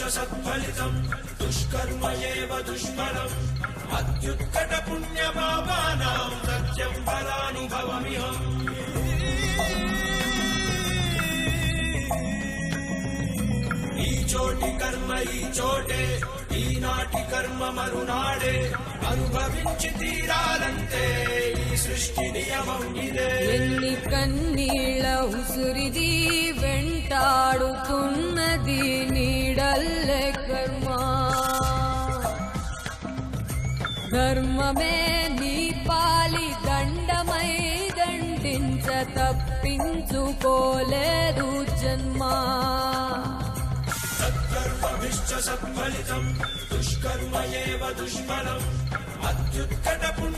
సత్ఫలితం దుష్కర్మ ఏవ దుష్ఫలం అత్యుత్కట పుణ్యపాపానాం సత్యం ఫలానుభవమిహం. ఈ చోటి కర్మ ఈ చోటే, ఈనాటి కర్మ మరునాడే, అనుభవించి తీరాలంటే ఈ సృష్టి నియమం ఇదే. ఎన్ని కన్నీళ్ళ ఉసురిది వెంటాడుతున్నది నీడల్లే కర్మ. ధర్మమే నీ పాలి దండమై దండించ తప్పించుకోలేదు జన్మ. సత్కర్మభిశ్చ సత్ఫలితం దుష్కర్మ ఏవ దుష్ఫలం అత్యుత్కట పుణ్య